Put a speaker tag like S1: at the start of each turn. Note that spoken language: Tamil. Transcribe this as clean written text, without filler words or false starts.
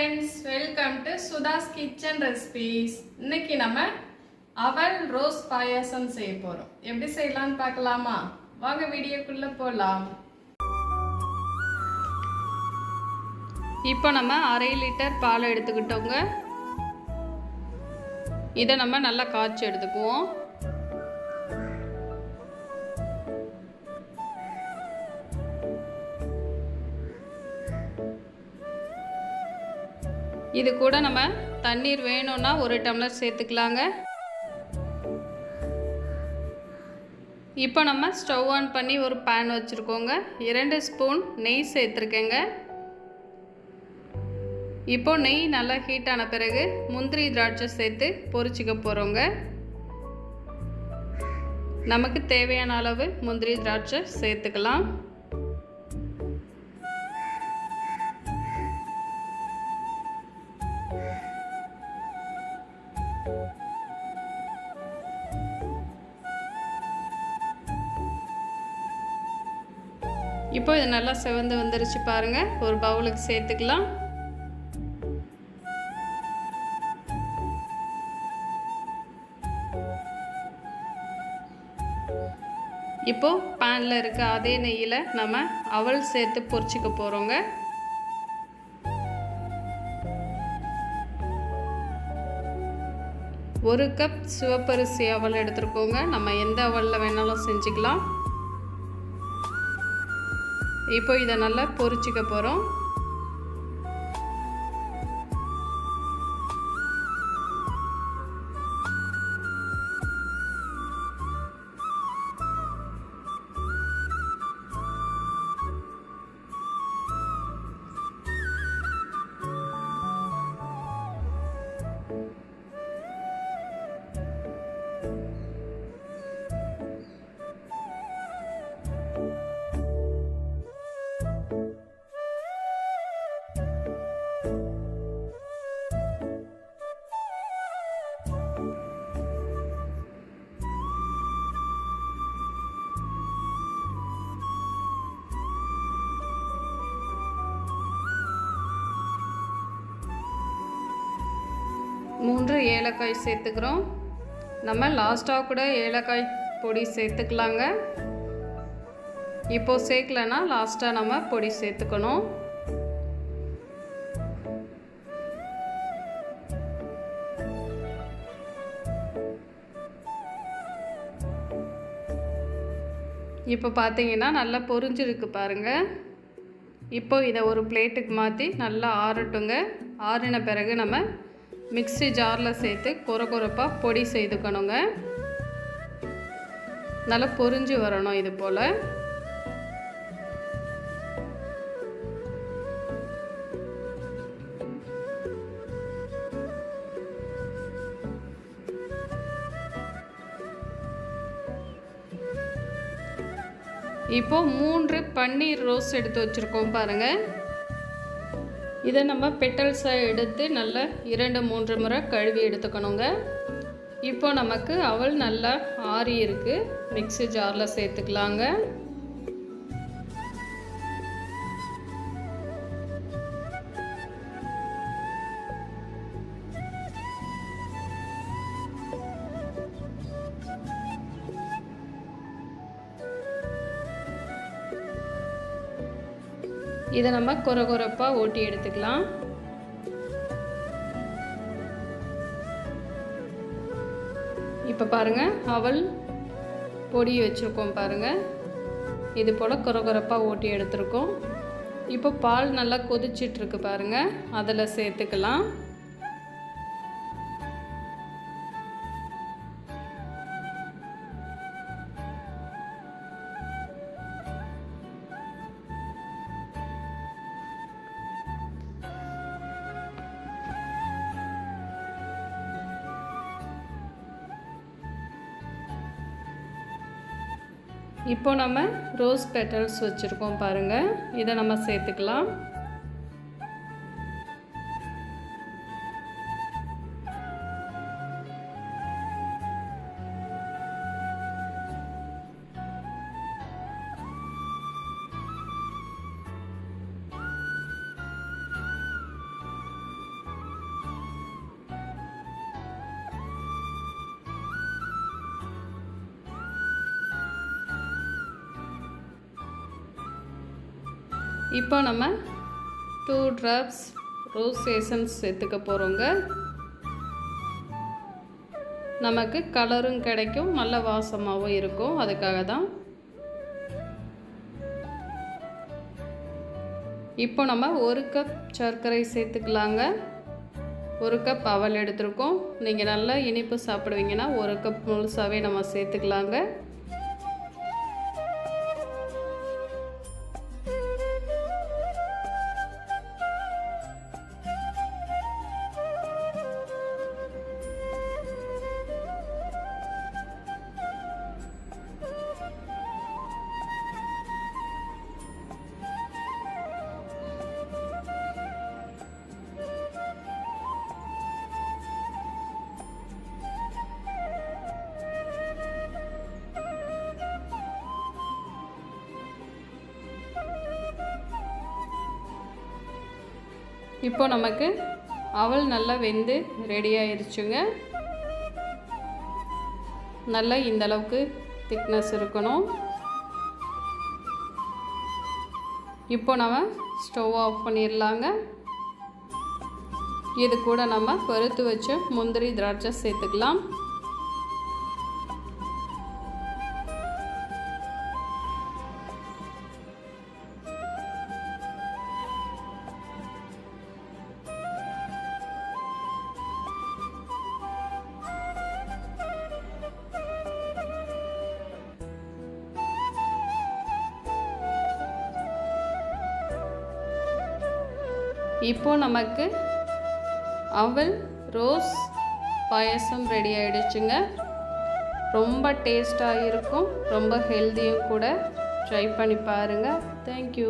S1: friends, welcome to Sudha's Kitchen Recipes. இன்னைக்கு நம்ம அவல் ரோஸ் பாயாசம் செய்ய போறோம். எப்படி செய்யலாம்னு பார்க்கலாமா? வாங்க வீடியோக்குள்ள போலாம். இப்போ நம்ம 1/2 லிட்டர் பால் எடுத்துக்கிட்டோங்க. இதை நம்ம நல்லா காய்ச்சி எடுத்துக்குவோம். இது கூட நம்ம தண்ணீர் வேணும்னா 1 டம்ளர் சேர்த்துக்கலாங்க. இப்போ நம்ம ஸ்டவ் ஆன் பண்ணி ஒரு பேன் வச்சுருக்கோங்க. 2 ஸ்பூன் நெய் சேர்த்துருக்கேங்க. இப்போ நெய் நல்லா ஹீட் ஆன பிறகு முந்திரி திராட்சை சேர்த்து பொரிச்சிக்க போகிறோங்க. நமக்கு தேவையான அளவு முந்திரி திராட்சை சேர்த்துக்கலாம். இப்போ இது நல்லா செவந்து வந்துருச்சு பாருங்க. ஒரு பவுலுக்கு சேர்த்துக்கலாம். இப்போ பேன்ல இருக்க அதே நெய்யில் நம்ம அவல் சேர்த்து பொரிச்சிக்க போறோங்க. ஒரு கப் சிவப்பரிசி அவல் எடுத்துருக்கோங்க. நம்ம எந்த அவலில் வேணாலும் செஞ்சுக்கலாம். இப்போ இதை நல்லா பொரிச்சிக்க போகிறோம். மூன்று ஏலக்காய் சேர்த்துக்கிறோம். நம்ம லாஸ்ட்டாக கூட ஏலக்காய் பொடி சேர்த்துக்கலாங்க. இப்போ சேர்க்கலன்னா லாஸ்ட்டாக நம்ம பொடி சேர்த்துக்கணும். இப்போ பார்த்தீங்கன்னா நல்லா பொரிஞ்சிருக்கு பாருங்கள். இப்போ இதை ஒரு பிளேட்டுக்கு மாற்றி நல்லா ஆறட்டுங்க. ஆறின பிறகு நம்ம மிக்ஸி ஜாரில் சேர்த்து கொரப்பாக பொடி செய்துக்கணுங்க. நல்லா பொரிஞ்சு வரணும் இது போல். இப்போ 3 பன்னீர் ரோஸ் எடுத்து வச்சுருக்கோம் பாருங்கள். இதை நம்ம பெட்டல்ஸாக எடுத்து நல்லா 2-3 முறை கழுவி எடுத்துக்கணுங்க. இப்போ நமக்கு அவல் நல்லா ஆறி இருக்கு. மிக்ஸி ஜாரில் சேர்த்துக்கலாங்க. இதை நம்ம கொரப்பாக ஓட்டி எடுத்துக்கலாம். இப்போ பாருங்கள், அவல் பொடி வச்சுருக்கோம் பாருங்கள். இது போல் கொரப்பாக ஓட்டி எடுத்துருக்கோம். இப்போ பால் நல்லா கொதிச்சிட்ருக்கு பாருங்கள். அதில் சேர்த்துக்கலாம். இப்போ நம்ம ரோஸ் பெட்டல்ஸ் வச்சுருக்கோம் பாருங்கள். இதை நம்ம சேர்த்துக்கலாம். இப்போ நம்ம 2 drops ரோஸ் எசன்ஸ் சேர்த்துக்க போகிறோங்க. நமக்கு கலரும் கிடைக்கும், நல்ல வாசமாகவும் இருக்கும். அதுக்காக தான். இப்போ நம்ம 1 கப் சர்க்கரை சேர்த்துக்கலாங்க. 1 கப் அவல் எடுத்துருக்கோம். நீங்கள் நல்லா இனிப்பு சாப்பிடுவீங்கன்னா 1 கப் முழுசாகவே நம்ம சேர்த்துக்கலாங்க. இப்போ நமக்கு அவல் நல்லா வெந்து ரெடி ஆயிருச்சுங்க. நல்லா இந்த அளவுக்கு திக்னஸ் இருக்கணும். இப்போ நம்ம ஸ்டவ் ஆஃப் பண்ணிடலாங்க. இது கூட நம்ம வறுத்து வச்ச முந்திரி திராட்சை சேர்த்துக்கலாம். இப்போ நமக்கு அவல் ரோஸ் பாயசம் ரெடி ஆயிடுச்சுங்க. ரொம்ப டேஸ்டாக இருக்கும், ரொம்ப ஹெல்த்தியும் கூட. ட்ரை பண்ணி பாருங்கள். தேங்க்யூ.